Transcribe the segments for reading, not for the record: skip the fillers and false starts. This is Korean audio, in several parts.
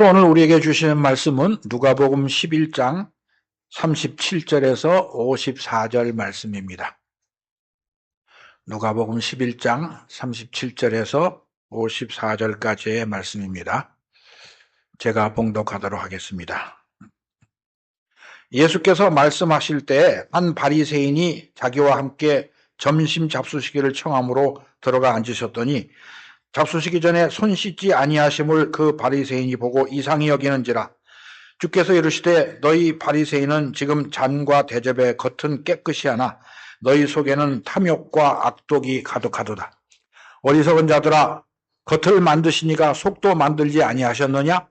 또 오늘 우리에게 주시는 말씀은 누가복음 11장 37절에서 54절 말씀입니다. 누가복음 11장 37절에서 54절까지의 말씀입니다. 제가 봉독하도록 하겠습니다. 예수께서 말씀하실 때 한 바리새인이 자기와 함께 점심 잡수시기를 청함으로 들어가 앉으셨더니 잡수시기 전에 손 씻지 아니하심을 그 바리새인이 보고 이상히 여기는지라. 주께서 이르시되 너희 바리새인은 지금 잔과 대접의 겉은 깨끗이 하나 너희 속에는 탐욕과 악독이 가득하도다. 어리석은 자들아, 겉을 만드시니가 속도 만들지 아니하셨느냐?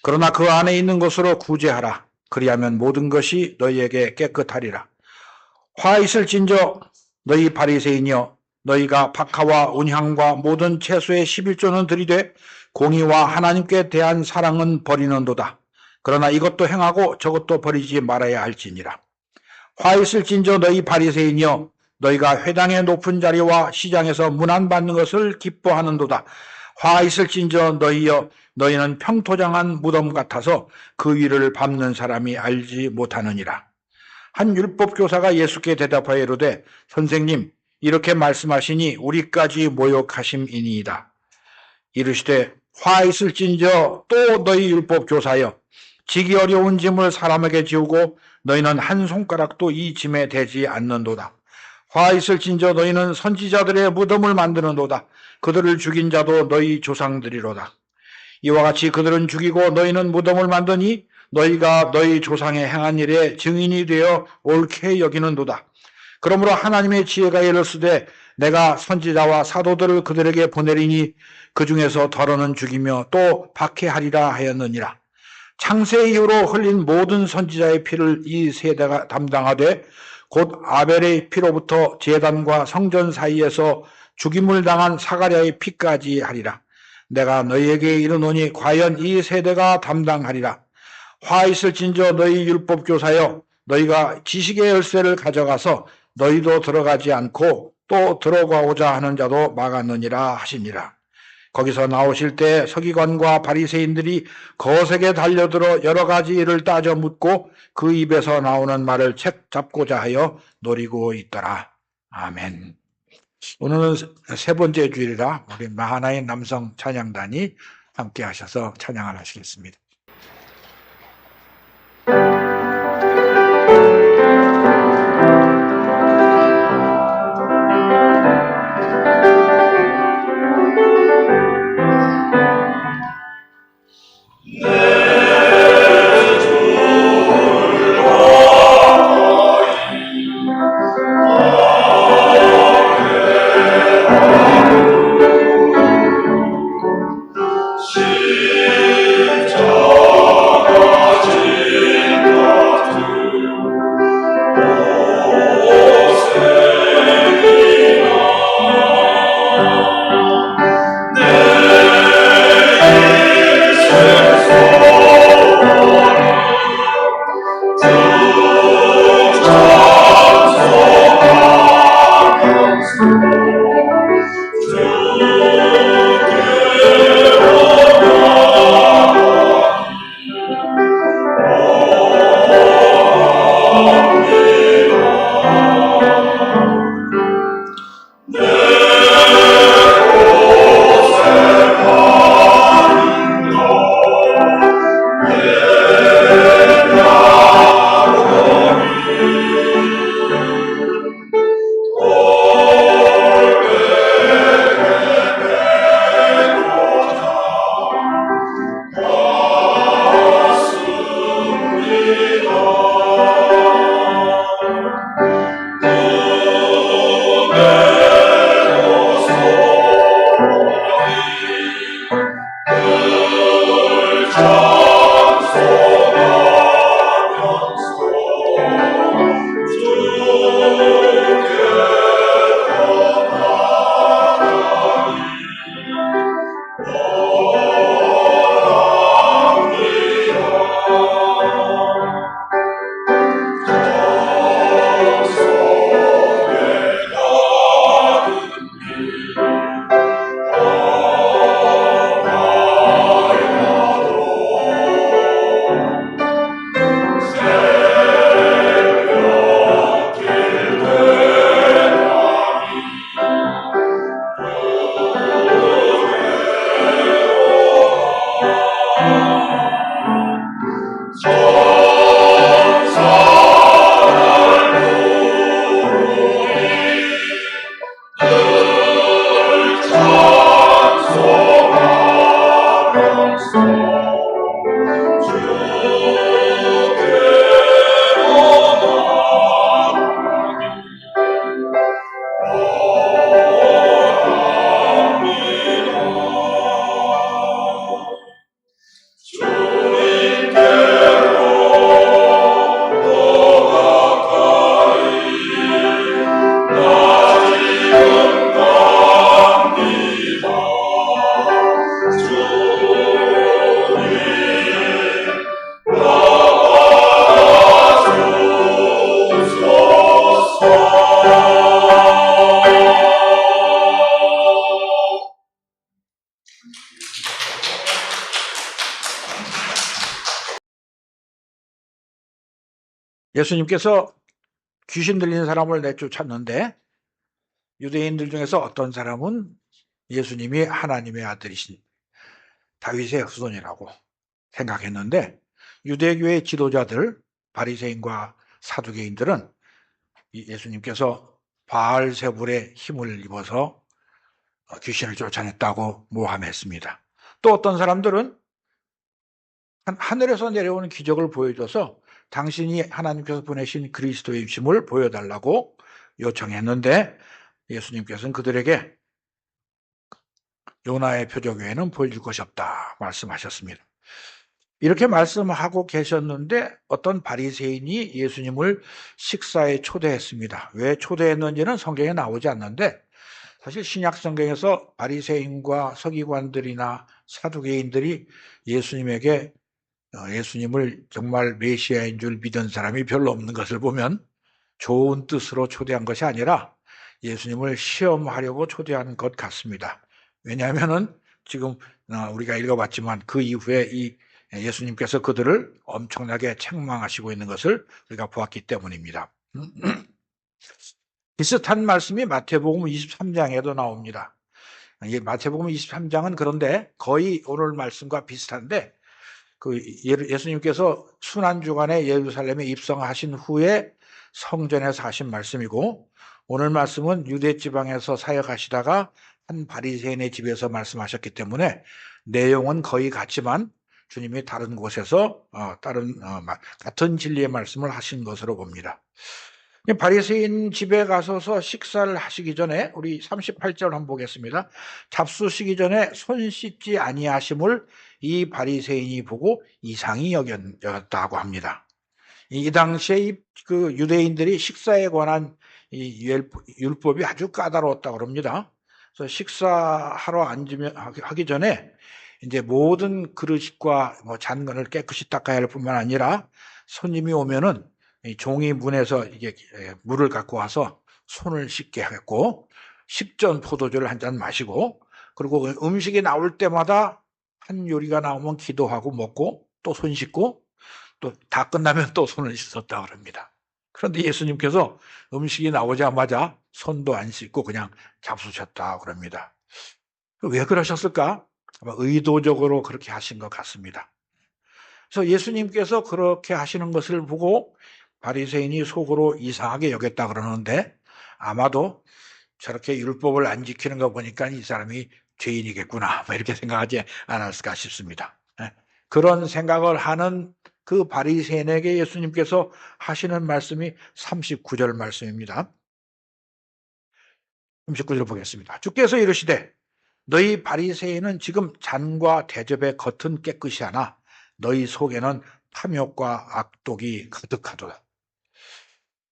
그러나 그 안에 있는 것으로 구제하라. 그리하면 모든 것이 너희에게 깨끗하리라. 화 있을진저 너희 바리새인이여, 너희가 박하와 운향과 모든 채소의 11조는 들이되 공의와 하나님께 대한 사랑은 버리는도다. 그러나 이것도 행하고 저것도 버리지 말아야 할지니라. 화 있을진저 너희 바리새인이여, 너희가 회당의 높은 자리와 시장에서 문안받는 것을 기뻐하는도다. 화 있을진저 너희여, 너희는 평토장한 무덤 같아서 그 위를 밟는 사람이 알지 못하느니라. 한 율법교사가 예수께 대답하여 이르되 선생님, 이렇게 말씀하시니 우리까지 모욕하심이니이다. 이르시되 화 있을진저 또 너희 율법교사여, 지기 어려운 짐을 사람에게 지우고 너희는 한 손가락도 이 짐에 대지 않는도다. 화 있을진저 너희는 선지자들의 무덤을 만드는도다. 그들을 죽인 자도 너희 조상들이로다. 이와 같이 그들은 죽이고 너희는 무덤을 만드니 너희가 너희 조상의 행한 일에 증인이 되어 옳게 여기는도다. 그러므로 하나님의 지혜가 이르시되 내가 선지자와 사도들을 그들에게 보내리니 그 중에서 더러는 죽이며 또 박해하리라 하였느니라. 창세 이후로 흘린 모든 선지자의 피를 이 세대가 담당하되 곧 아벨의 피로부터 제단과 성전 사이에서 죽임을 당한 사가랴의 피까지 하리라. 내가 너희에게 이르노니 과연 이 세대가 담당하리라. 화 있을진저 너희 율법교사여, 너희가 지식의 열쇠를 가져가서 너희도 들어가지 않고 또 들어가고자 하는 자도 막았느니라 하시니라. 거기서 나오실 때 서기관과 바리새인들이 거세게 달려들어 여러 가지 일을 따져 묻고 그 입에서 나오는 말을 책 잡고자 하여 노리고 있더라. 아멘. 오늘은 세 번째 주일이라 우리 마하나인 남성 찬양단이 함께 하셔서 찬양을 하시겠습니다. 예수님께서 귀신 들린 사람을 내쫓았는데 유대인들 중에서 어떤 사람은 예수님이 하나님의 아들이신 다윗의 후손이라고 생각했는데 유대교의 지도자들 바리새인과 사두개인들은 예수님께서 바알세불의 힘을 입어서 귀신을 쫓아냈다고 모함했습니다. 또 어떤 사람들은 하늘에서 내려오는 기적을 보여줘서 당신이 하나님께서 보내신 그리스도의 힘을 보여달라고 요청했는데 예수님께서는 그들에게 요나의 표적 외에는 보여줄 것이 없다 말씀하셨습니다. 이렇게 말씀하고 계셨는데 어떤 바리새인이 예수님을 식사에 초대했습니다. 왜 초대했는지는 성경에 나오지 않는데 사실 신약 성경에서 바리새인과 서기관들이나 사두개인들이 예수님에게 예수님을 정말 메시아인 줄 믿은 사람이 별로 없는 것을 보면 좋은 뜻으로 초대한 것이 아니라 예수님을 시험하려고 초대한 것 같습니다. 왜냐하면은 지금 우리가 읽어봤지만 그 이후에 이 예수님께서 그들을 엄청나게 책망하시고 있는 것을 우리가 보았기 때문입니다. 비슷한 말씀이 마태복음 23장에도 나옵니다. 마태복음 23장은 그런데 거의 오늘 말씀과 비슷한데 예수님께서 순환주간에 예루살렘에 입성하신 후에 성전에서 하신 말씀이고 오늘 말씀은 유대지방에서 사역하시다가 한 바리새인의 집에서 말씀하셨기 때문에 내용은 거의 같지만 주님이 다른 곳에서 같은 진리의 말씀을 하신 것으로 봅니다. 바리새인 집에 가서서 식사를 하시기 전에 우리 38절 한번 보겠습니다. 잡수시기 전에 손 씻지 아니하심을 이 바리새인이 보고 이상히 여겼다고 합니다. 이 당시에 그 유대인들이 식사에 관한 이 율법이 아주 까다로웠다고 합니다. 그래서 식사하러 하기 전에 이제 모든 그릇과 잔건을 깨끗이 닦아야 할 뿐만 아니라 손님이 오면은 종이 문에서 이게 물을 갖고 와서 손을 씻게 했고 식전 포도주를 한 잔 마시고 그리고 음식이 나올 때마다 한 요리가 나오면 기도하고 먹고 또 손 씻고 또 다 끝나면 또 손을 씻었다고 합니다. 그런데 예수님께서 음식이 나오자마자 손도 안 씻고 그냥 잡수셨다고 합니다. 왜 그러셨을까? 아마 의도적으로 그렇게 하신 것 같습니다. 그래서 예수님께서 그렇게 하시는 것을 보고 바리새인이 속으로 이상하게 여겼다 그러는데 아마도 저렇게 율법을 안 지키는 거 보니까 이 사람이 죄인이겠구나 이렇게 생각하지 않았을까 싶습니다. 그런 생각을 하는 그 바리새인에게 예수님께서 하시는 말씀이 39절 말씀입니다. 39절 보겠습니다. 주께서 이르시되 너희 바리새인은 지금 잔과 대접의 겉은 깨끗이 하나 너희 속에는 탐욕과 악독이 가득하도다.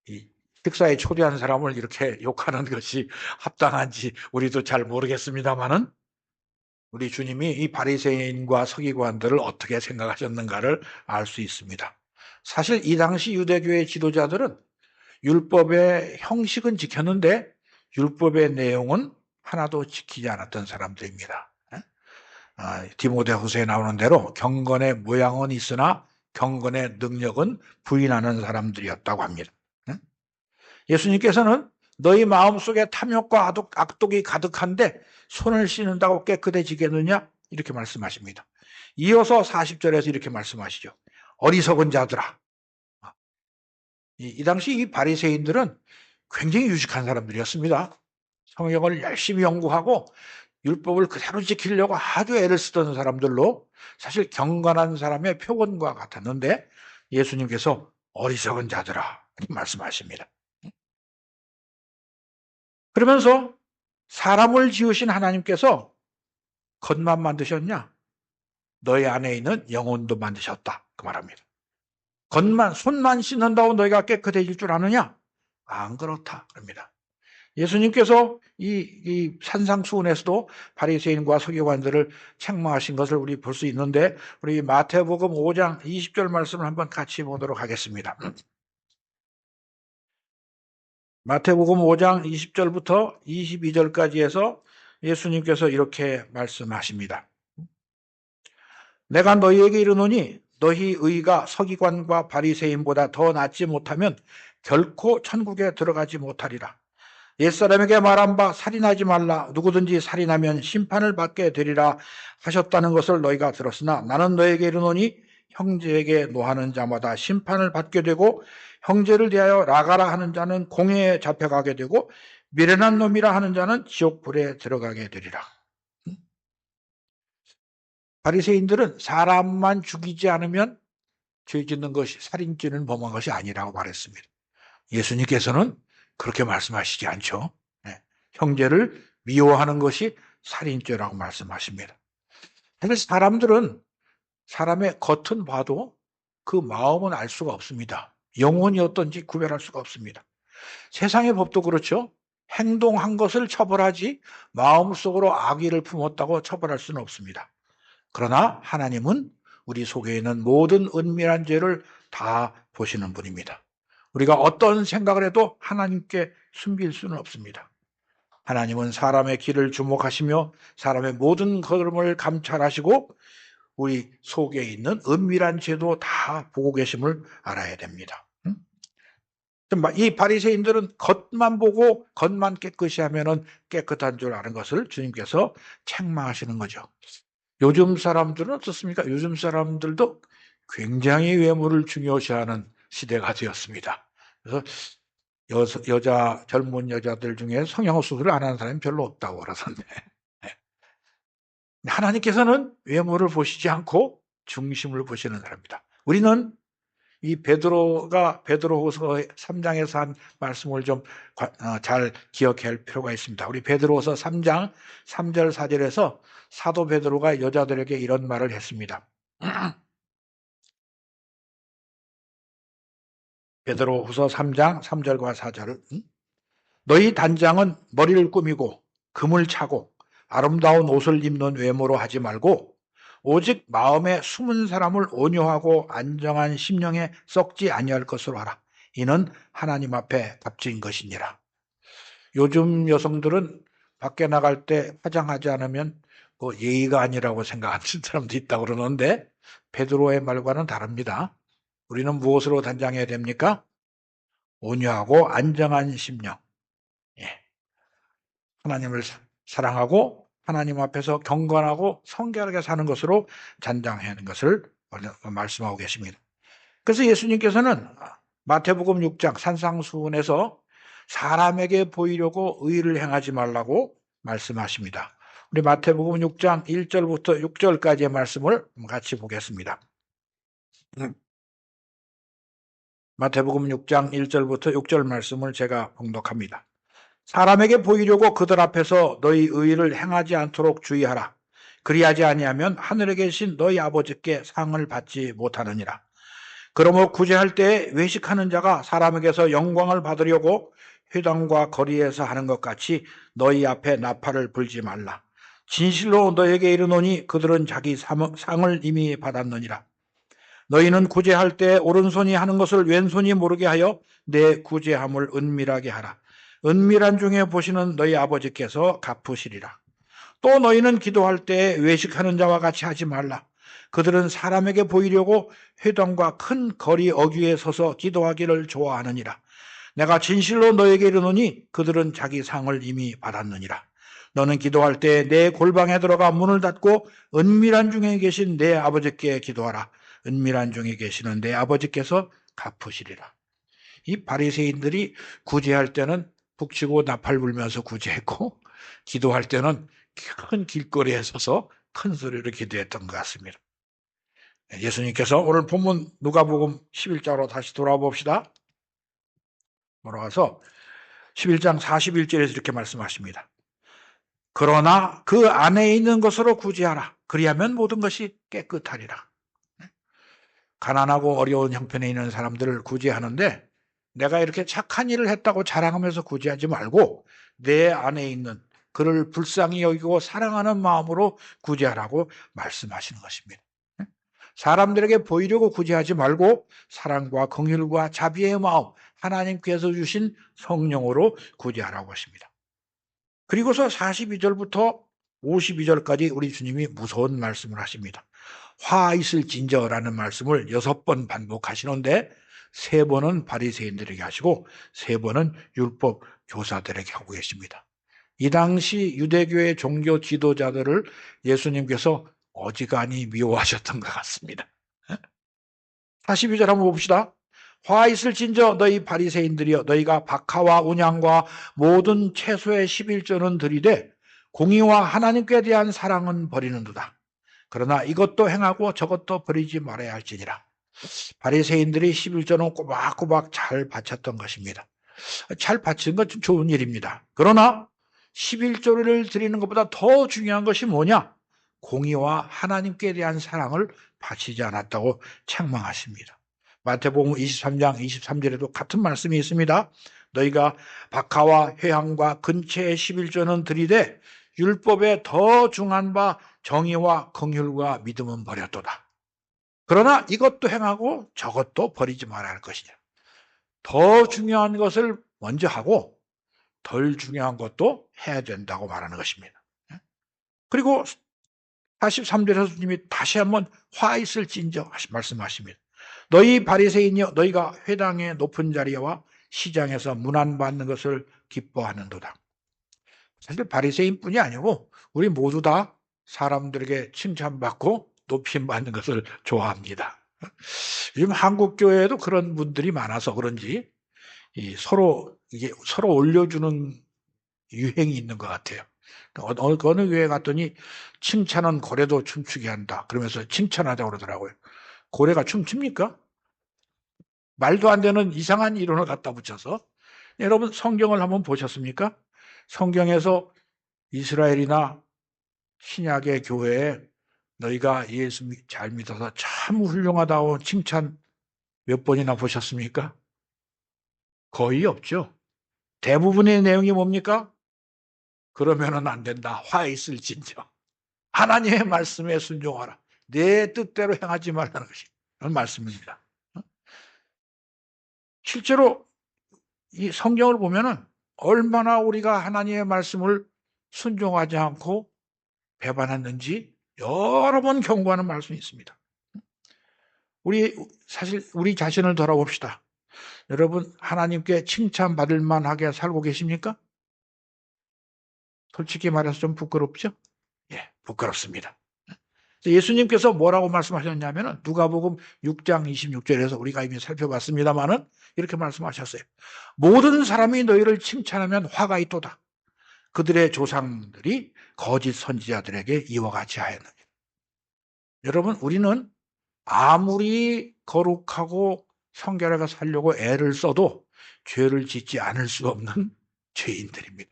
이 식사에 초대한 사람을 이렇게 욕하는 것이 합당한지 우리도 잘 모르겠습니다만은 우리 주님이 이 바리새인과 서기관들을 어떻게 생각하셨는가를 알 수 있습니다. 사실 이 당시 유대교의 지도자들은 율법의 형식은 지켰는데 율법의 내용은 하나도 지키지 않았던 사람들입니다. 디모데후서에 나오는 대로 경건의 모양은 있으나 경건의 능력은 부인하는 사람들이었다고 합니다. 예수님께서는 너희 마음속에 탐욕과 악독이 가득한데 손을 씻는다고 깨끗해지겠느냐? 이렇게 말씀하십니다. 이어서 40절에서 이렇게 말씀하시죠. 어리석은 자들아. 이 당시 이 바리새인들은 굉장히 유식한 사람들이었습니다. 성경을 열심히 연구하고 율법을 그대로 지키려고 아주 애를 쓰던 사람들로 사실 경건한 사람의 표본과 같았는데 예수님께서 어리석은 자들아 이렇게 말씀하십니다. 그러면서 사람을 지으신 하나님께서 겉만 만드셨냐? 너희 안에 있는 영혼도 만드셨다. 그 말합니다. 겉만, 손만 씻는다고 너희가 깨끗해질 줄 아느냐? 안 그렇다. 그럽니다. 예수님께서 이 산상수훈에서도 바리새인과 서기관들을 책망하신 것을 우리 볼 수 있는데 우리 마태복음 5장 20절 말씀을 한번 같이 보도록 하겠습니다. 마태복음 5장 20절부터 22절까지 해서 예수님께서 이렇게 말씀하십니다. 내가 너희에게 이르노니 너희 의가 서기관과 바리새인보다 더 낫지 못하면 결코 천국에 들어가지 못하리라. 옛사람에게 말한 바 살인하지 말라. 누구든지 살인하면 심판을 받게 되리라 하셨다는 것을 너희가 들었으나 나는 너에게 이르노니 형제에게 노하는 자마다 심판을 받게 되고 형제를 대하여 나가라 하는 자는 공회에 잡혀가게 되고 미련한 놈이라 하는 자는 지옥불에 들어가게 되리라. 바리새인들은 사람만 죽이지 않으면 죄 짓는 것이 살인죄는 범한 것이 아니라고 말했습니다. 예수님께서는 그렇게 말씀하시지 않죠. 네. 형제를 미워하는 것이 살인죄라고 말씀하십니다. 사실 사람들은 사람의 겉은 봐도 그 마음은 알 수가 없습니다. 영혼이 어떤지 구별할 수가 없습니다. 세상의 법도 그렇죠. 행동한 것을 처벌하지 마음속으로 악의를 품었다고 처벌할 수는 없습니다. 그러나 하나님은 우리 속에 있는 모든 은밀한 죄를 다 보시는 분입니다. 우리가 어떤 생각을 해도 하나님께 숨길 수는 없습니다. 하나님은 사람의 길을 주목하시며 사람의 모든 걸음을 감찰하시고 우리 속에 있는 은밀한 죄도 다 보고 계심을 알아야 됩니다. 이 바리새인들은 겉만 보고 겉만 깨끗이 하면은 깨끗한 줄 아는 것을 주님께서 책망하시는 거죠. 요즘 사람들은 어떻습니까? 요즘 사람들도 굉장히 외모를 중요시하는 시대가 되었습니다. 그래서 젊은 여자들 중에 성형수술을 안 하는 사람이 별로 없다고 그러던데. 하나님께서는 외모를 보시지 않고 중심을 보시는 사람입니다. 우리는 이 베드로후서 3장에서 한 말씀을 좀 잘 기억할 필요가 있습니다. 우리 베드로후서 3장 3절 4절에서 사도 베드로가 여자들에게 이런 말을 했습니다. 베드로후서 3장 3절과 4절. 너희 단장은 머리를 꾸미고 금을 차고 아름다운 옷을 입는 외모로 하지 말고 오직 마음에 숨은 사람을 온유하고 안정한 심령에 썩지 아니할 것으로 하라. 이는 하나님 앞에 값진 것이니라. 요즘 여성들은 밖에 나갈 때 화장하지 않으면 뭐 예의가 아니라고 생각하는 사람도 있다고 그러는데 베드로의 말과는 다릅니다. 우리는 무엇으로 단장해야 됩니까? 온유하고 안정한 심령. 예. 하나님을 사랑하고 하나님 앞에서 경건하고 성결하게 사는 것으로 단장해야 하는 것을 말씀하고 계십니다. 그래서 예수님께서는 마태복음 6장 산상수훈에서 사람에게 보이려고 의를 행하지 말라고 말씀하십니다. 우리 마태복음 6장 1절부터 6절까지의 말씀을 같이 보겠습니다. 마태복음 6장 1절부터 6절 말씀을 제가 봉독합니다. 사람에게 보이려고 그들 앞에서 너희 의를 행하지 않도록 주의하라. 그리하지 아니하면 하늘에 계신 너희 아버지께 상을 받지 못하느니라. 그러므로 구제할 때 외식하는 자가 사람에게서 영광을 받으려고 회당과 거리에서 하는 것 같이 너희 앞에 나팔을 불지 말라. 진실로 너에게 이르노니 그들은 자기 상을 이미 받았느니라. 너희는 구제할 때 오른손이 하는 것을 왼손이 모르게 하여 내 구제함을 은밀하게 하라. 은밀한 중에 보시는 너희 아버지께서 갚으시리라. 또 너희는 기도할 때 외식하는 자와 같이 하지 말라. 그들은 사람에게 보이려고 회당과 큰 거리 어귀에 서서 기도하기를 좋아하느니라. 내가 진실로 너에게 이르노니 그들은 자기 상을 이미 받았느니라. 너는 기도할 때 내 골방에 들어가 문을 닫고 은밀한 중에 계신 내 아버지께 기도하라. 은밀한 중에 계시는 내 아버지께서 갚으시리라. 이 바리새인들이 구제할 때는 북치고 나팔 불면서 구제했고 기도할 때는 큰 길거리에 서서 큰 소리로 기도했던 것 같습니다. 예수님께서 오늘 본문 누가복음 11장으로 다시 돌아봅시다. 돌아가서 11장 41절에서 이렇게 말씀하십니다. 그러나 그 안에 있는 것으로 구제하라. 그리하면 모든 것이 깨끗하리라. 가난하고 어려운 형편에 있는 사람들을 구제하는데 내가 이렇게 착한 일을 했다고 자랑하면서 구제하지 말고 내 안에 있는 그를 불쌍히 여기고 사랑하는 마음으로 구제하라고 말씀하시는 것입니다. 사람들에게 보이려고 구제하지 말고 사랑과 긍휼과 자비의 마음, 하나님께서 주신 성령으로 구제하라고 하십니다. 그리고서 42절부터 52절까지 우리 주님이 무서운 말씀을 하십니다. 화 있을진저라는 말씀을 6번 반복하시는데 3번은 바리새인들에게 하시고 3번은 율법 교사들에게 하고 계십니다. 이 당시 유대교의 종교 지도자들을 예수님께서 어지간히 미워하셨던 것 같습니다. 42절 한번 봅시다. 화 있을진저 너희 바리새인들이여 너희가 박하와 운양과 모든 채소의 11조는 들이되 공의와 하나님께 대한 사랑은 버리는도다. 그러나 이것도 행하고 저것도 버리지 말아야 할지니라. 바리새인들이 11조는 꼬박꼬박 잘 바쳤던 것입니다. 잘 바치는 건 좋은 일입니다. 그러나 11조를 드리는 것보다 더 중요한 것이 뭐냐? 공의와 하나님께 대한 사랑을 바치지 않았다고 책망하십니다. 마태복음 23장 23절에도 같은 말씀이 있습니다. 너희가 박하와 회향과 근처의 11조는 드리되 율법에 더 중한 바 정의와 긍휼과 믿음은 버렸도다. 그러나 이것도 행하고 저것도 버리지 말아야 할 것이냐. 더 중요한 것을 먼저 하고 덜 중요한 것도 해야 된다고 말하는 것입니다. 그리고 43절에서 주님이 다시 한번 화 있을진저 말씀하십니다. 너희 바리새인이여 너희가 회당의 높은 자리와 시장에서 문안받는 것을 기뻐하는도다. 사실 바리새인뿐이 아니고 우리 모두 다 사람들에게 칭찬받고 높임받는 것을 좋아합니다. 요즘 한국 교회에도 그런 분들이 많아서 그런지 서로 올려주는 유행이 있는 것 같아요. 어느 교회 갔더니 칭찬은 고래도 춤추게 한다. 그러면서 칭찬하자고 그러더라고요. 고래가 춤춥니까? 말도 안 되는 이상한 이론을 갖다 붙여서. 여러분 성경을 한번 보셨습니까? 성경에서 이스라엘이나 신약의 교회에 너희가 예수 잘 믿어서 참 훌륭하다고 칭찬 몇 번이나 보셨습니까? 거의 없죠. 대부분의 내용이 뭡니까? 그러면은 안 된다. 화 있을진저. 하나님의 말씀에 순종하라. 내 뜻대로 행하지 말라는 것이 그런 말씀입니다. 실제로 이 성경을 보면은 얼마나 우리가 하나님의 말씀을 순종하지 않고 배반했는지 여러 번 경고하는 말씀이 있습니다. 사실 우리 자신을 돌아봅시다. 여러분 하나님께 칭찬받을 만하게 살고 계십니까? 솔직히 말해서 좀 부끄럽죠? 예, 부끄럽습니다. 예수님께서 뭐라고 말씀하셨냐면 누가복음 6장 26절에서 우리가 이미 살펴봤습니다만은 이렇게 말씀하셨어요. 모든 사람이 너희를 칭찬하면 화가 있도다. 그들의 조상들이 거짓 선지자들에게 이와 같이 하였느니라. 여러분 우리는 아무리 거룩하고 성결하게 살려고 애를 써도 죄를 짓지 않을 수 없는 죄인들입니다.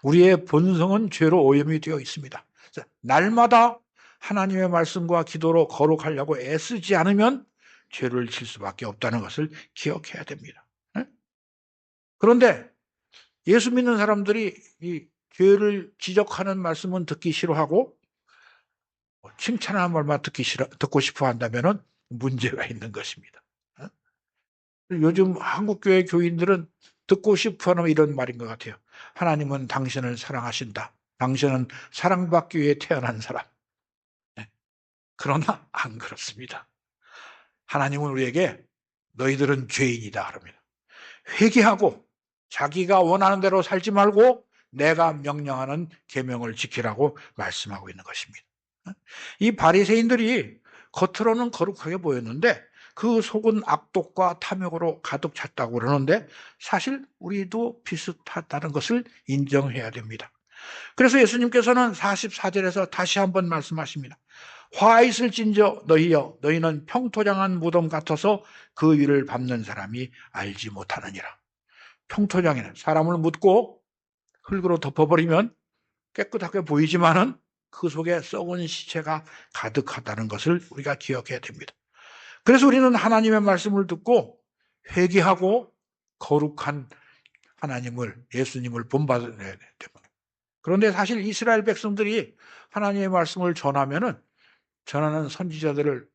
우리의 본성은 죄로 오염이 되어 있습니다. 날마다 하나님의 말씀과 기도로 거룩하려고 애쓰지 않으면 죄를 질 수밖에 없다는 것을 기억해야 됩니다. 그런데 예수 믿는 사람들이 이 죄를 지적하는 말씀은 듣기 싫어하고 칭찬하는 말만 듣고 싶어 한다면 문제가 있는 것입니다. 요즘 한국교회 교인들은 듣고 싶어 하는 이런 말인 것 같아요. 하나님은 당신을 사랑하신다. 당신은 사랑받기 위해 태어난 사람. 그러나 안 그렇습니다. 하나님은 우리에게 너희들은 죄인이다 그럽니다. 회개하고 자기가 원하는 대로 살지 말고 내가 명령하는 계명을 지키라고 말씀하고 있는 것입니다. 이 바리새인들이 겉으로는 거룩하게 보였는데 그 속은 악독과 탐욕으로 가득 찼다고 그러는데 사실 우리도 비슷하다는 것을 인정해야 됩니다. 그래서 예수님께서는 44절에서 다시 한번 말씀하십니다. 화 있을진저 너희여 너희는 평토장한 무덤 같아서 그 위를 밟는 사람이 알지 못하느니라. 평토장에는 사람을 묻고 흙으로 덮어버리면 깨끗하게 보이지만은 그 속에 썩은 시체가 가득하다는 것을 우리가 기억해야 됩니다. 그래서 우리는 하나님의 말씀을 듣고 회개하고 거룩한 하나님을 예수님을 본받아야 됩니다. 그런데 사실 이스라엘 백성들이 하나님의 말씀을 전하는 선지자들을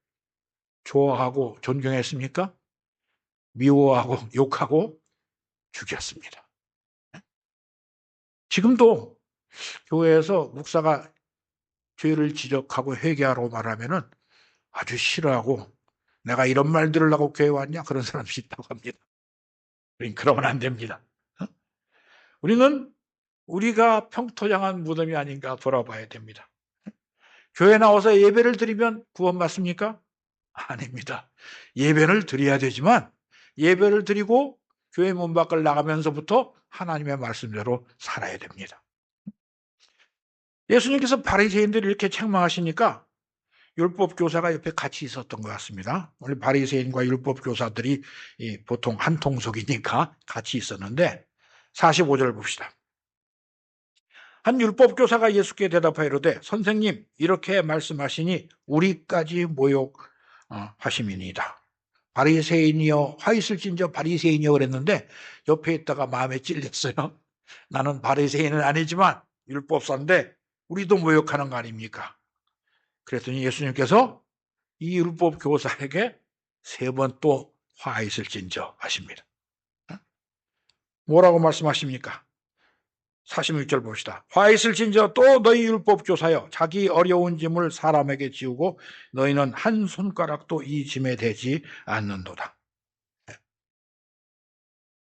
좋아하고 존경했습니까? 미워하고 욕하고 죽였습니다. 지금도 교회에서 목사가 죄를 지적하고 회개하라고 말하면은 아주 싫어하고 내가 이런 말 들으려고 교회 왔냐? 그런 사람이 있다고 합니다. 그러면 안 됩니다. 우리는 우리가 평토장한 무덤이 아닌가 돌아봐야 됩니다. 교회 나와서 예배를 드리면 구원받습니까? 아닙니다. 예배를 드려야 되지만 예배를 드리고 교회 문 밖을 나가면서부터 하나님의 말씀대로 살아야 됩니다. 예수님께서 바리새인들을 이렇게 책망하시니까 율법 교사가 옆에 같이 있었던 것 같습니다. 원래 바리새인과 율법 교사들이 보통 한 통속이니까 같이 있었는데 45절 봅시다. 한 율법 교사가 예수께 대답하여 이르되 선생님 이렇게 말씀하시니 우리까지 모욕하심이니이다. 바리새인이여 화 있을진저 바리새인이여 그랬는데 옆에 있다가 마음에 찔렸어요. 나는 바리새인은 아니지만 율법사인데 우리도 모욕하는 거 아닙니까? 그랬더니 예수님께서 이 율법 교사에게 3번 또 화 있을진저 하십니다. 뭐라고 말씀하십니까? 46절 봅시다. 화 있을진저 또 너희 율법 교사여 자기 어려운 짐을 사람에게 지우고 너희는 한 손가락도 이 짐에 대지 않는도다.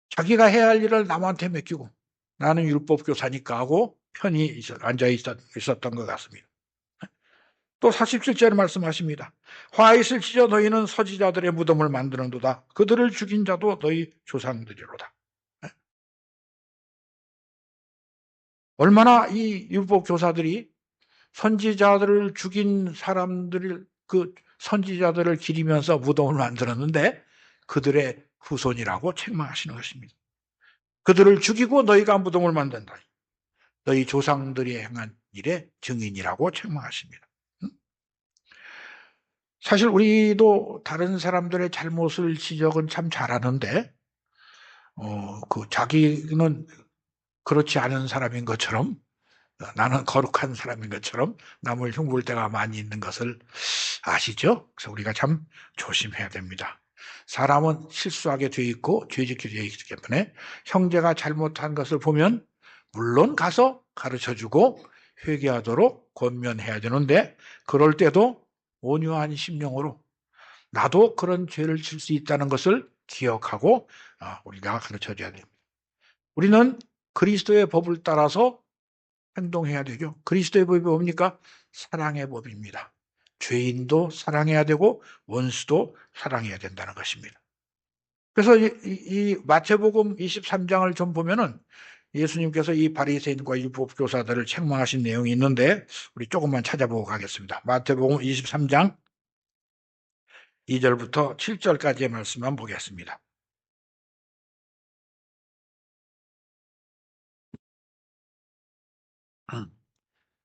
자기가 해야 할 일을 남한테 맡기고 나는 율법 교사니까 하고 편히 앉아 있었던 것 같습니다. 또 47절에 말씀하십니다. 화 있을지저 너희는 서지자들의 무덤을 만드는도다. 그들을 죽인 자도 너희 조상들이로다. 얼마나 이 율법 교사들이 선지자들을 죽인 사람들을 그 선지자들을 기리면서 무덤을 만들었는데 그들의 후손이라고 책망하시는 것입니다. 그들을 죽이고 너희가 무덤을 만든다. 너희 조상들이 행한 일의 증인이라고 책망하십니다. 사실 우리도 다른 사람들의 잘못을 지적은 참 잘하는데 자기는 그렇지 않은 사람인 것처럼 나는 거룩한 사람인 것처럼 남을 흉볼 때가 많이 있는 것을 아시죠? 그래서 우리가 참 조심해야 됩니다. 사람은 실수하게 돼 있고 죄짓게 돼 있기 때문에 형제가 잘못한 것을 보면 물론 가서 가르쳐주고 회개하도록 권면해야 되는데 그럴 때도 온유한 심령으로 나도 그런 죄를 질 수 있다는 것을 기억하고 우리가 가르쳐줘야 됩니다. 우리는 그리스도의 법을 따라서 행동해야 되죠. 그리스도의 법이 뭡니까? 사랑의 법입니다. 죄인도 사랑해야 되고 원수도 사랑해야 된다는 것입니다. 그래서 이 마태복음 23장을 좀 보면은 예수님께서 이 바리새인과 율법 교사들을 책망하신 내용이 있는데 우리 조금만 찾아보고 가겠습니다. 마태복음 23장 2절부터 7절까지의 말씀만 보겠습니다.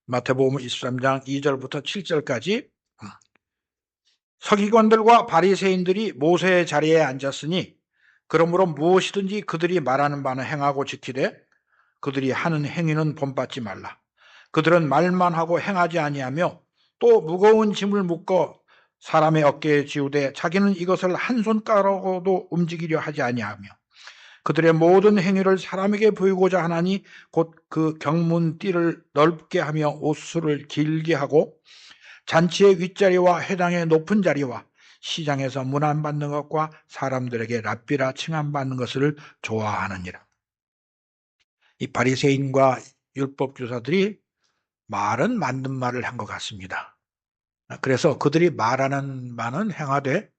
마태복음 23장 2절부터 7절까지 서기관들과 바리새인들이 모세의 자리에 앉았으니 그러므로 무엇이든지 그들이 말하는 바는 행하고 지키되 그들이 하는 행위는 본받지 말라. 그들은 말만 하고 행하지 아니하며 또 무거운 짐을 묶어 사람의 어깨에 지우되 자기는 이것을 한 손가락으로도 움직이려 하지 아니하며 그들의 모든 행위를 사람에게 보이고자 하나니 곧 그 경문띠를 넓게 하며 옷수를 길게 하고 잔치의 윗자리와 회당의 높은 자리와 시장에서 문안받는 것과 사람들에게 랍비라 칭함받는 것을 좋아하느니라. 이 바리새인과 율법교사들이 말은 맞는 말을 한 것 같습니다. 그래서 그들이 말하는 바는 행하되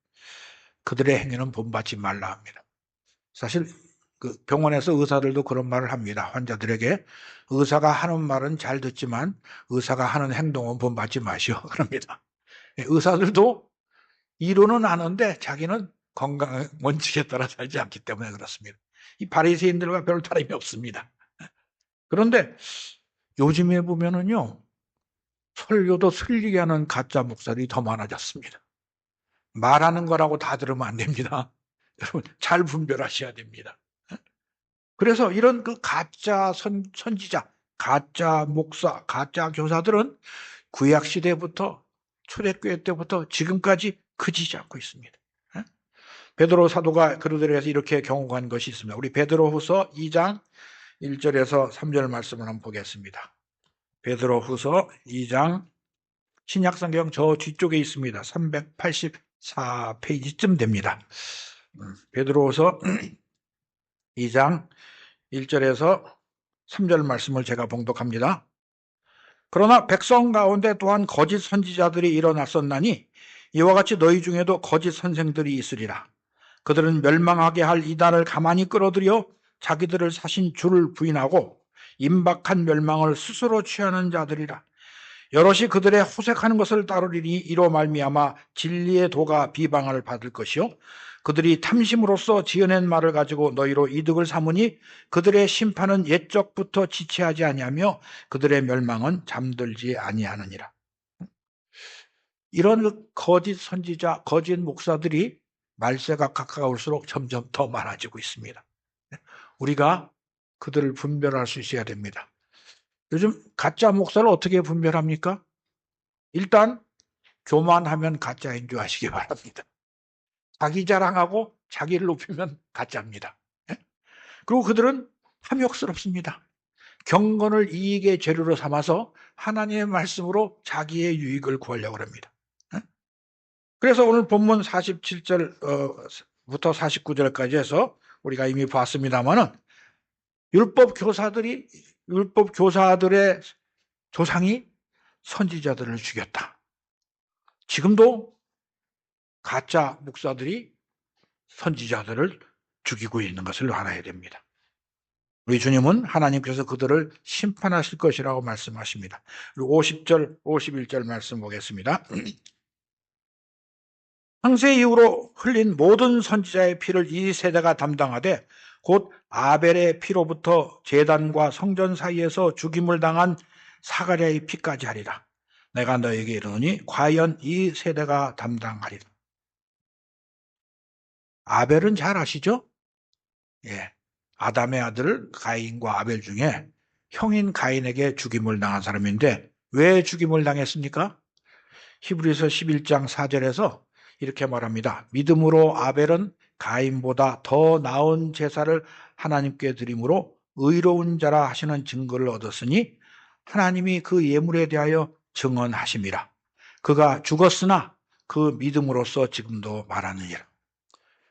그들의 행위는 본받지 말라 합니다. 사실 그 병원에서 의사들도 그런 말을 합니다. 환자들에게 의사가 하는 말은 잘 듣지만 의사가 하는 행동은 본받지 마시오 그럽니다. 의사들도 이론은 아는데 자기는 건강 원칙에 따라 살지 않기 때문에 그렇습니다. 이 바리새인들과 별 다름이 없습니다. 그런데 요즘에 보면은요 설교도 틀리게 하는 가짜 목사들이 더 많아졌습니다. 말하는 거라고 다 들으면 안 됩니다. 여러분 잘 분별하셔야 됩니다. 그래서 이런 그 가짜 선지자, 가짜 목사, 가짜 교사들은 구약 시대부터 초대교회 때부터 지금까지 그치지 않고 있습니다. 베드로 사도가 그들에 대해서 이렇게 경고한 것이 있습니다. 우리 베드로후서 2장 1절에서 3절 말씀을 한번 보겠습니다. 베드로후서 2장 신약성경 저 뒤쪽에 있습니다. 384페이지쯤 됩니다. 베드로후서 2장 1절에서 3절 말씀을 제가 봉독합니다. 그러나 백성 가운데 또한 거짓 선지자들이 일어났었나니 이와 같이 너희 중에도 거짓 선생들이 있으리라. 그들은 멸망하게 할 이단을 가만히 끌어들여 자기들을 사신 주를 부인하고 임박한 멸망을 스스로 취하는 자들이라. 여럿이 그들의 호색하는 것을 따르리니 이로 말미암아 진리의 도가 비방을 받을 것이요 그들이 탐심으로써 지어낸 말을 가지고 너희로 이득을 삼으니 그들의 심판은 옛적부터 지체하지 아니하며 그들의 멸망은 잠들지 아니하느니라. 이런 거짓 선지자, 거짓 목사들이 말세가 가까울수록 점점 더 많아지고 있습니다. 우리가 그들을 분별할 수 있어야 됩니다. 요즘 가짜 목사를 어떻게 분별합니까? 일단 교만하면 가짜인 줄 아시기 바랍니다. 자기 자랑하고 자기를 높이면 가짜입니다. 그리고 그들은 탐욕스럽습니다. 경건을 이익의 재료로 삼아서 하나님의 말씀으로 자기의 유익을 구하려고 합니다. 그래서 오늘 본문 47절부터 49절까지 해서 우리가 이미 봤습니다만은 율법 교사들의 조상이 선지자들을 죽였다. 지금도 가짜 목사들이 선지자들을 죽이고 있는 것을 알아야 됩니다. 우리 주님은 하나님께서 그들을 심판하실 것이라고 말씀하십니다. 그리고 50절, 51절 말씀 보겠습니다. 창세 이후로 흘린 모든 선지자의 피를 이 세대가 담당하되 곧 아벨의 피로부터 제단과 성전 사이에서 죽임을 당한 사가랴의 피까지 하리라. 내가 너에게 이르노니 과연 이 세대가 담당하리라. 아벨은 잘 아시죠? 예, 아담의 아들 가인과 아벨 중에 형인 가인에게 죽임을 당한 사람인데 왜 죽임을 당했습니까? 히브리서 11장 4절에서 이렇게 말합니다. 믿음으로 아벨은 가인보다 더 나은 제사를 하나님께 드림으로 의로운 자라 하시는 증거를 얻었으니 하나님이 그 예물에 대하여 증언하심이라. 그가 죽었으나 그 믿음으로써 지금도 말하느니라.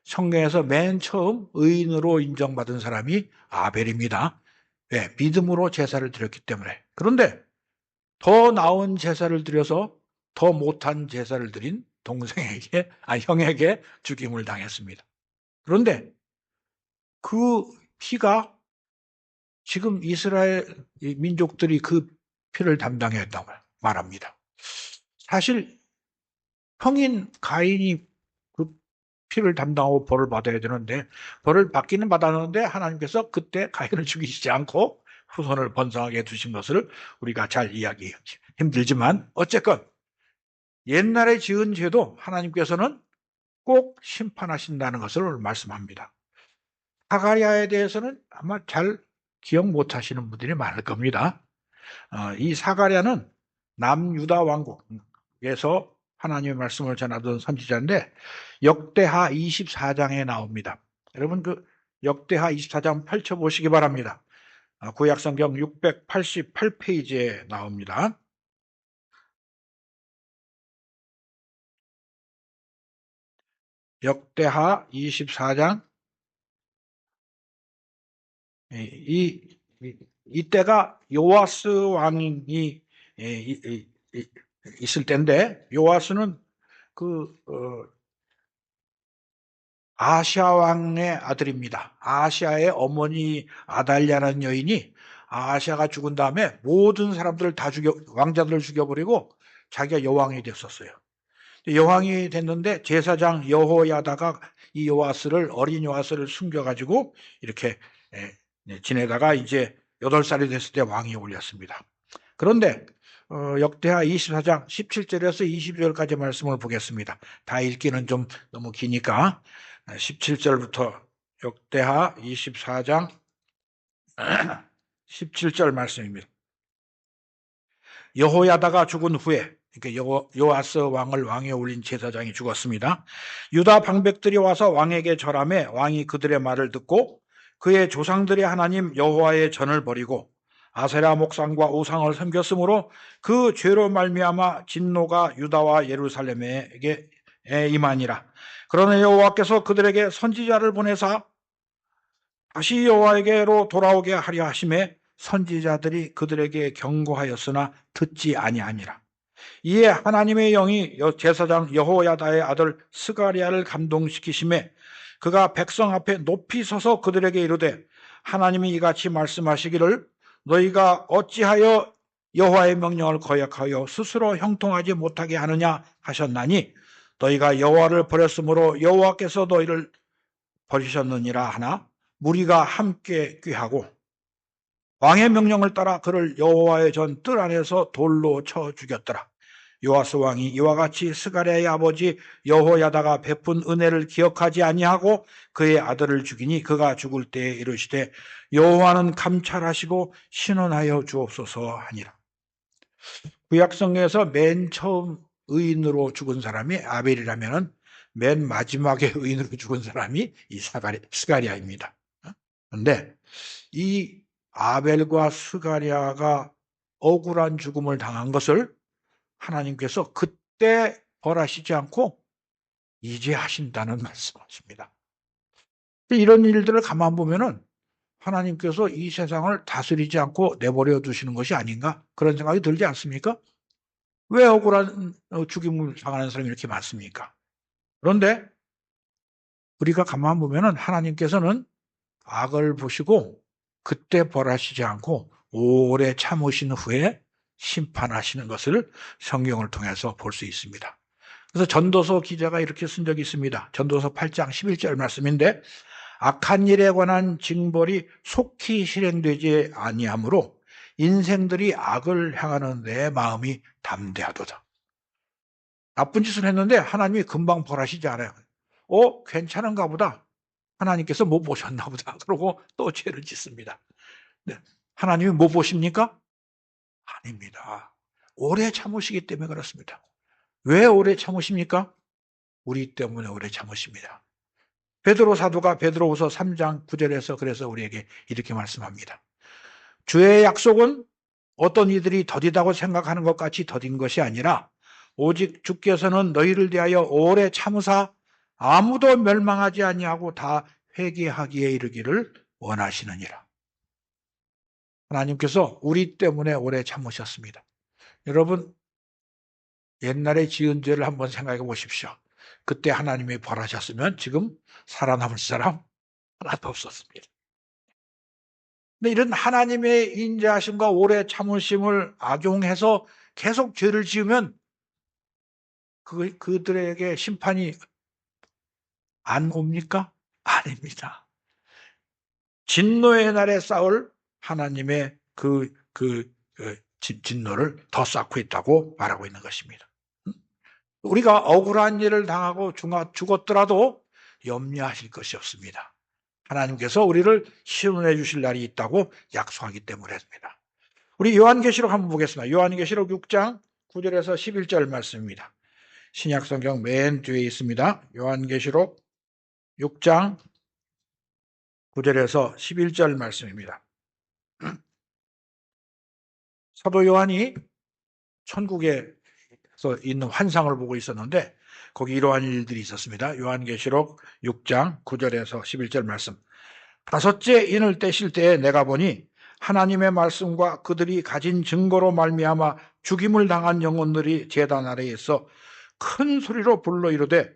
성경에서 맨 처음 의인으로 인정받은 사람이 아벨입니다. 네, 믿음으로 제사를 드렸기 때문에. 그런데 더 나은 제사를 드려서 더 못한 제사를 드린 형에게 죽임을 당했습니다. 그런데 그 피가 지금 이스라엘 민족들이 그 피를 담당했다고 말합니다. 사실 형인 가인이 그 피를 담당하고 벌을 받아야 되는데 벌을 받기는 받았는데 하나님께서 그때 가인을 죽이시지 않고 후손을 번성하게 해두신 것을 우리가 잘 이해하기 힘들지만 어쨌건 옛날에 지은 죄도 하나님께서는 꼭 심판하신다는 것을 말씀합니다. 사가랴에 대해서는 아마 잘 기억 못하시는 분들이 많을 겁니다. 이 사가랴는 남유다 왕국에서 하나님의 말씀을 전하던 선지자인데 역대하 24장에 나옵니다. 여러분 그 역대하 24장 펼쳐보시기 바랍니다. 구약성경 688페이지에 나옵니다. 역대하 24장 이때가 요아스 왕이 있을 때인데 요아스는 아시아 왕의 아들입니다. 아시아의 어머니 아달랴라는 여인이 아시아가 죽은 다음에 모든 사람들을 다 왕자들을 죽여버리고 자기가 여왕이 됐었어요. 여왕이 됐는데 제사장 여호야다가 이 어린 요아스를 숨겨가지고 이렇게 지내다가 이제 8살이 됐을 때 왕이 올렸습니다. 그런데 역대하 24장 17절에서 22절까지 말씀을 보겠습니다. 다 읽기는 좀 너무 기니까 17절부터 역대하 24장 17절 말씀입니다. 여호야다가 죽은 후에 그러니까 요아스 왕을 왕에 올린 제사장이 죽었습니다. 유다 방백들이 와서 왕에게 절하매 왕이 그들의 말을 듣고 그의 조상들의 하나님 여호와의 전을 버리고 아세라 목상과 우상을 섬겼으므로 그 죄로 말미암아 진노가 유다와 예루살렘에게 임하니라. 그러나 여호와께서 그들에게 선지자를 보내사 다시 여호와에게로 돌아오게 하려 하심에 선지자들이 그들에게 경고하였으나 듣지 아니하니라. 이에 하나님의 영이 제사장 여호야다의 아들 스가랴를 감동시키심에 그가 백성 앞에 높이 서서 그들에게 이르되 하나님이 이같이 말씀하시기를 너희가 어찌하여 여호와의 명령을 거역하여 스스로 형통하지 못하게 하느냐 하셨나니 너희가 여호와를 버렸으므로 여호와께서 너희를 버리셨느니라 하나 무리가 함께 꾀하고 왕의 명령을 따라 그를 여호와의 전 뜰 안에서 돌로 쳐 죽였더라. 요아스 왕이 이와 같이 스가랴의 아버지 여호야다가 베푼 은혜를 기억하지 아니하고 그의 아들을 죽이니 그가 죽을 때에 이르시되 여호와는 감찰하시고 신원하여 주옵소서 하니라. 구약성경에서 맨 처음 의인으로 죽은 사람이 아벨이라면 맨 마지막에 의인으로 죽은 사람이 이 스가랴입니다. 그런데 이 아벨과 스가랴가 억울한 죽음을 당한 것을 하나님께서 그때 벌하시지 않고 이제 하신다는 말씀하십니다. 이런 일들을 가만 보면은 하나님께서 이 세상을 다스리지 않고 내버려 두시는 것이 아닌가 그런 생각이 들지 않습니까? 왜 억울한 죽임을 당하는 사람이 이렇게 많습니까? 그런데 우리가 가만 보면은 하나님께서는 악을 보시고 그때 벌하시지 않고 오래 참으신 후에 심판하시는 것을 성경을 통해서 볼 수 있습니다. 그래서 전도서 기자가 이렇게 쓴 적이 있습니다. 전도서 8장 11절 말씀인데 악한 일에 관한 징벌이 속히 실행되지 아니하므로 인생들이 악을 향하는 내 마음이 담대하도다. 나쁜 짓을 했는데 하나님이 금방 벌하시지 않아요. 괜찮은가 보다. 하나님께서 못 보셨나 보다. 그러고 또 죄를 짓습니다. 네. 하나님이 못 보십니까? 아닙니다. 오래 참으시기 때문에 그렇습니다. 왜 오래 참으십니까? 우리 때문에 오래 참으십니다. 베드로 사도가 베드로후서 3장 9절에서 그래서 우리에게 이렇게 말씀합니다. 주의 약속은 어떤 이들이 더디다고 생각하는 것 같이 더딘 것이 아니라 오직 주께서는 너희를 대하여 오래 참으사 아무도 멸망하지 아니하고 다 회개하기에 이르기를 원하시느니라. 하나님께서 우리 때문에 오래 참으셨습니다. 여러분 옛날에 지은 죄를 한번 생각해 보십시오. 그때 하나님이 벌하셨으면 지금 살아남을 사람 하나도 없었습니다. 근데 이런 하나님의 인자하심과 오래 참으심을 악용해서 계속 죄를 지으면 그들에게 심판이 안 옵니까? 아닙니다. 진노의 날에 쌓을 하나님의 진노를 더 쌓고 있다고 말하고 있는 것입니다. 우리가 억울한 일을 당하고 죽었더라도 염려하실 것이 없습니다. 하나님께서 우리를 시험해 주실 날이 있다고 약속하기 때문입니다. 우리 요한계시록 한번 보겠습니다. 요한계시록 6장 9절에서 11절 말씀입니다. 신약성경 맨 뒤에 있습니다. 요한계시록 6장 9절에서 11절 말씀입니다. 사도 요한이 천국에서 있는 환상을 보고 있었는데 거기 이러한 일들이 있었습니다. 요한계시록 6장 9절에서 11절 말씀. 다섯째 인을 떼실 때에 내가 보니 하나님의 말씀과 그들이 가진 증거로 말미암아 죽임을 당한 영혼들이 제단 아래에 있어 큰 소리로 불러 이르되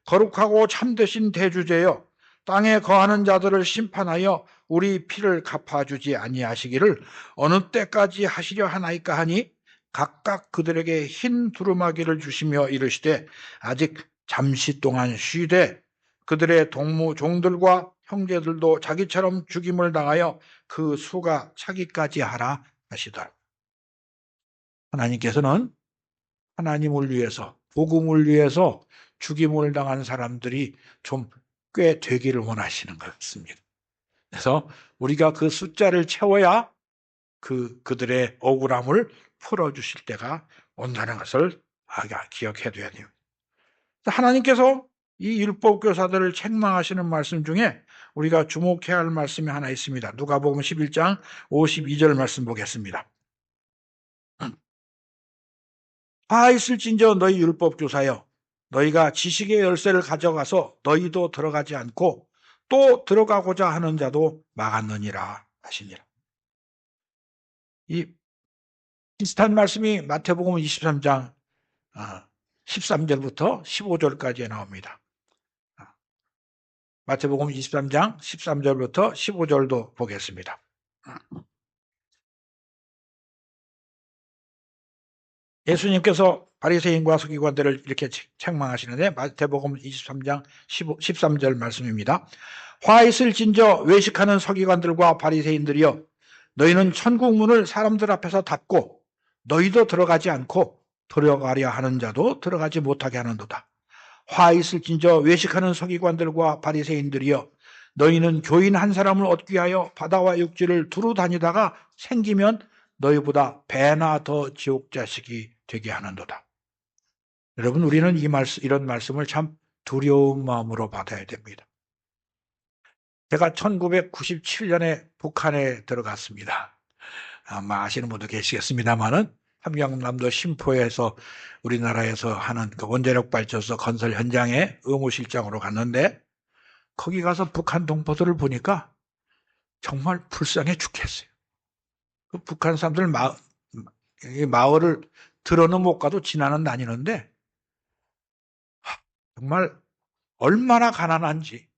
거룩하고 참되신 대주제여 땅에 거하는 자들을 심판하여 우리 피를 갚아주지 아니하시기를 어느 때까지 하시려 하나이까 하니 각각 그들에게 흰 두루마기를 주시며 이르시되 아직 잠시 동안 쉬되 그들의 동무 종들과 형제들도 자기처럼 죽임을 당하여 그 수가 차기까지 하라 하시더라. 하나님께서는 하나님을 위해서 복음을 위해서 죽임을 당한 사람들이 좀 꽤 되기를 원하시는 것 같습니다. 그래서 우리가 그 숫자를 채워야 그들의 억울함을 풀어주실 때가 온다는 것을 기억해둬야 돼요. 하나님께서 이 율법교사들을 책망하시는 말씀 중에 우리가 주목해야 할 말씀이 하나 있습니다. 누가복음 11장 52절 말씀 보겠습니다. 화 있을진저 너희 율법교사여, 너희가 지식의 열쇠를 가져가서 너희도 들어가지 않고 또 들어가고자 하는 자도 막았느니라 하시니라. 이 비슷한 말씀이 마태복음 23장 13절부터 15절까지에 나옵니다. 마태복음 23장 13절부터 15절도 보겠습니다. 예수님께서 바리새인과 서기관들을 이렇게 책망하시는데 마태복음 23장 13절 말씀입니다. 화 있을진저 외식하는 서기관들과 바리새인들이여, 너희는 천국 문을 사람들 앞에서 닫고 너희도 들어가지 않고 들어가려 하는 자도 들어가지 못하게 하는도다. 화 있을진저 외식하는 서기관들과 바리새인들이여, 너희는 교인 한 사람을 얻기 위하여 바다와 육지를 두루 다니다가 생기면 너희보다 배나 더 지옥 자식이 되게 하는도다. 여러분, 우리는 이런 말씀을 참 두려운 마음으로 받아야 됩니다. 제가 1997년에 북한에 들어갔습니다. 아마 아시는 분도 계시겠습니다만은 함경남도 심포에서 우리나라에서 하는 그 원자력 발전소 건설 현장에 의무실장으로 갔는데, 거기 가서 북한 동포들을 보니까 정말 불쌍해 죽겠어요. 그 북한 사람들 마을을 들어는 못 가도 지나는 다니는데 정말 얼마나 가난한지,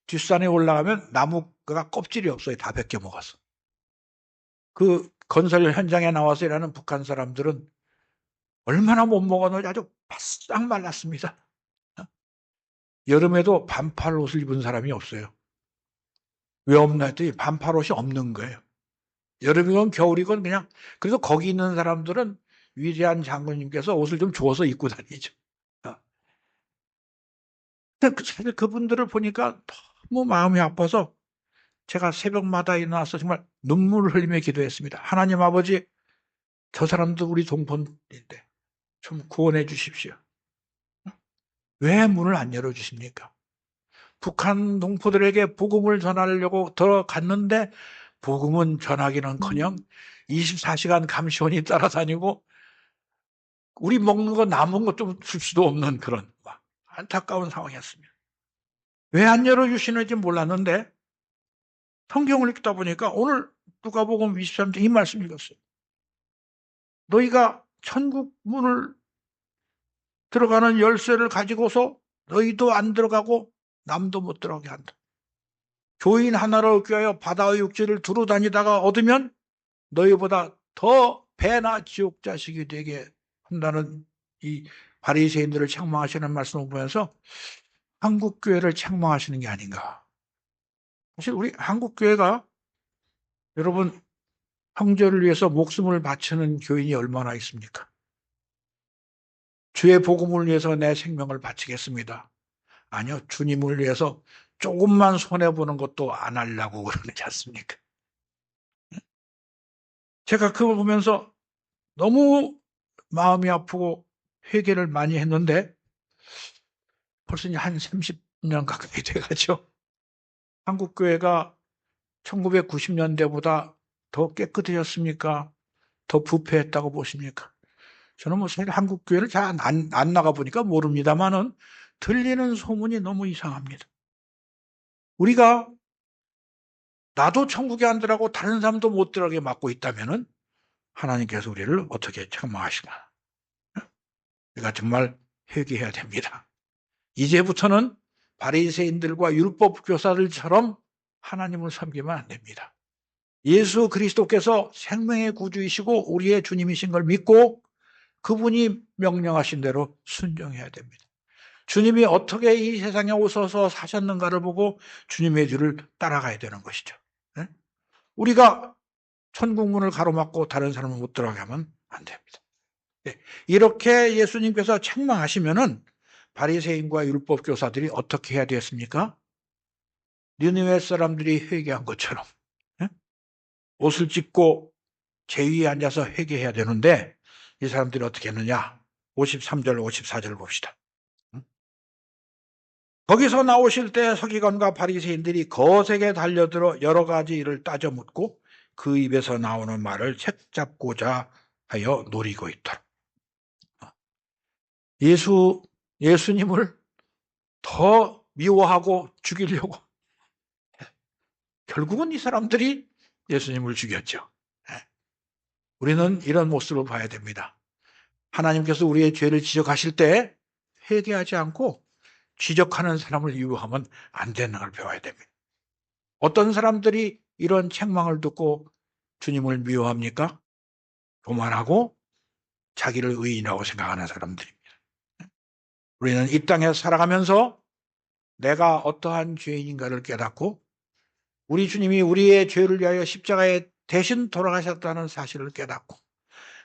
뒷산에 올라가면 나무가 껍질이 없어요. 다 벗겨 먹어서. 그 건설 현장에 나와서 일하는 북한 사람들은 얼마나 못 먹었는지 아주 바싹 말랐습니다. 여름에도 반팔 옷을 입은 사람이 없어요. 왜 없나 했더니 반팔 옷이 없는 거예요. 여름이건 겨울이건 그냥. 그래서 거기 있는 사람들은 위대한 장군님께서 옷을 좀 줘서 입고 다니죠. 사실 그분들을 보니까 너무 마음이 아파서 제가 새벽마다 일어나서 정말 눈물을 흘리며 기도했습니다. 하나님 아버지, 저 사람도 우리 동포인데 좀 구원해 주십시오. 왜 문을 안 열어주십니까? 북한 동포들에게 복음을 전하려고 들어갔는데 복음은 전하기는커녕 24시간 감시원이 따라다니고 우리 먹는 거 남은 것 좀 줄 수도 없는 그런 안타까운 상황이었습니다. 왜 안 열어주시는지 몰랐는데 성경을 읽다 보니까 오늘 누가복음 23장 이 말씀 읽었어요. 너희가 천국 문을 들어가는 열쇠를 가지고서 너희도 안 들어가고 남도 못 들어가게 한다. 교인 하나를 얻기 위하여 바다의 육지를 두루 다니다가 얻으면 너희보다 더 배나 지옥 자식이 되게 한다는 이 바리새인들을 책망하시는 말씀을 보면서 한국교회를 책망하시는 게 아닌가. 사실 우리 한국교회가 여러분 형제를 위해서 목숨을 바치는 교인이 얼마나 있습니까? 주의 복음을 위해서 내 생명을 바치겠습니다. 아니요, 주님을 위해서 조금만 손해보는 것도 안 하려고 그러지 않습니까? 제가 그걸 보면서 너무 마음이 아프고 회개를 많이 했는데 벌써 한 30년 가까이 돼가죠. 한국교회가 1990년대보다 더 깨끗해졌습니까? 더 부패했다고 보십니까? 저는 사실 한국교회를 잘 안 나가보니까 모릅니다만은 들리는 소문이 너무 이상합니다. 우리가 나도 천국에 안 들어가고 다른 사람도 못 들어가게 막고 있다면은 하나님께서 우리를 어떻게 책망하시나. 우리가 정말 회개해야 됩니다. 이제부터는 바리새인들과 율법 교사들처럼 하나님을 섬기면 안 됩니다. 예수 그리스도께서 생명의 구주이시고 우리의 주님이신 걸 믿고 그분이 명령하신 대로 순종해야 됩니다. 주님이 어떻게 이 세상에 오셔서 사셨는가를 보고 주님의 뒤를 따라가야 되는 것이죠. 우리가 천국문을 가로막고 다른 사람을 못 들어가게 하면 안 됩니다. 이렇게 예수님께서 책망하시면은 바리새인과 율법 교사들이 어떻게 해야 되겠습니까? 니느웨 사람들이 회개한 것처럼 옷을 찢고 제위에 앉아서 회개해야 되는데 이 사람들이 어떻게 했느냐? 53절, 54절 봅시다. 거기서 나오실 때 서기관과 바리새인들이 거세게 달려들어 여러 가지 일을 따져 묻고 그 입에서 나오는 말을 책잡고자 하여 노리고 있더라. 예수님을 더 미워하고 죽이려고 결국은 이 사람들이 예수님을 죽였죠. 우리는 이런 모습을 봐야 됩니다. 하나님께서 우리의 죄를 지적하실 때 회개하지 않고 지적하는 사람을 미워하면 안 되는 걸 배워야 됩니다. 어떤 사람들이 이런 책망을 듣고 주님을 미워합니까? 교만하고 자기를 의인이라고 생각하는 사람들입니다. 우리는 이 땅에 살아가면서 내가 어떠한 죄인인가를 깨닫고 우리 주님이 우리의 죄를 위하여 십자가에 대신 돌아가셨다는 사실을 깨닫고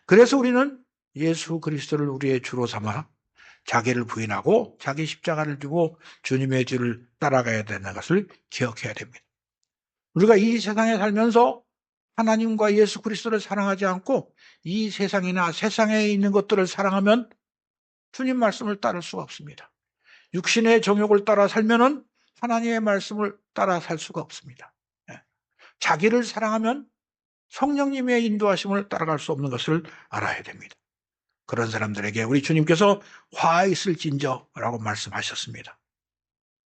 그래서 우리는 예수 그리스도를 우리의 주로 삼아 자기를 부인하고 자기 십자가를 두고 주님의 뒤를 따라가야 되는 것을 기억해야 됩니다. 우리가 이 세상에 살면서 하나님과 예수 그리스도를 사랑하지 않고 이 세상이나 세상에 있는 것들을 사랑하면 주님 말씀을 따를 수가 없습니다. 육신의 정욕을 따라 살면은 하나님의 말씀을 따라 살 수가 없습니다. 자기를 사랑하면 성령님의 인도하심을 따라갈 수 없는 것을 알아야 됩니다. 그런 사람들에게 우리 주님께서 화 있을진저라고 말씀하셨습니다.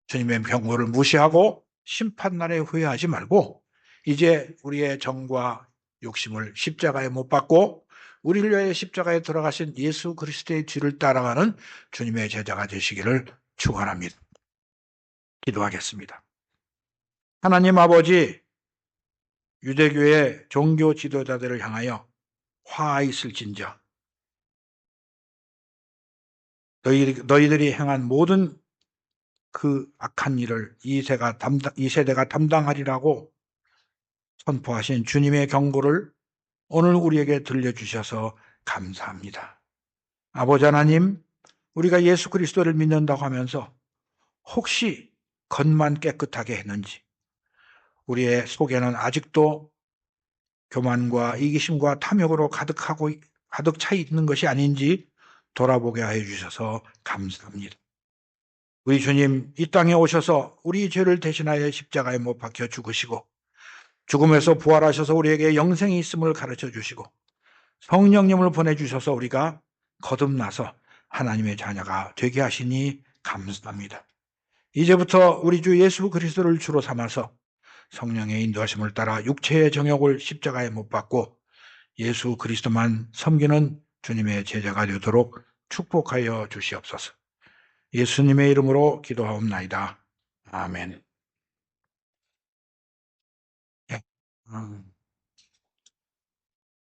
주님의 경고를 무시하고 심판날에 후회하지 말고 이제 우리의 정과 욕심을 십자가에 못 박고 우리를 위하여 십자가에 들어가신 예수 그리스도의 뒤를 따라가는 주님의 제자가 되시기를 축원합니다. 기도하겠습니다. 하나님 아버지, 유대교의 종교 지도자들을 향하여 화 있을진저 너희들이 행한 모든 그 악한 일을 이 세대가 담당하리라고 선포하신 주님의 경고를 오늘 우리에게 들려주셔서 감사합니다. 아버지 하나님, 우리가 예수 그리스도를 믿는다고 하면서 혹시 겉만 깨끗하게 했는지 우리의 속에는 아직도 교만과 이기심과 탐욕으로 가득 차 있는 것이 아닌지 돌아보게 해 주셔서 감사합니다. 우리 주님 이 땅에 오셔서 우리 죄를 대신하여 십자가에 못 박혀 죽으시고 죽음에서 부활하셔서 우리에게 영생이 있음을 가르쳐 주시고 성령님을 보내주셔서 우리가 거듭나서 하나님의 자녀가 되게 하시니 감사합니다. 이제부터 우리 주 예수 그리스도를 주로 삼아서 성령의 인도하심을 따라 육체의 정욕을 십자가에 못 박고 예수 그리스도만 섬기는 주님의 제자가 되도록 축복하여 주시옵소서. 예수님의 이름으로 기도하옵나이다. 아멘. 예.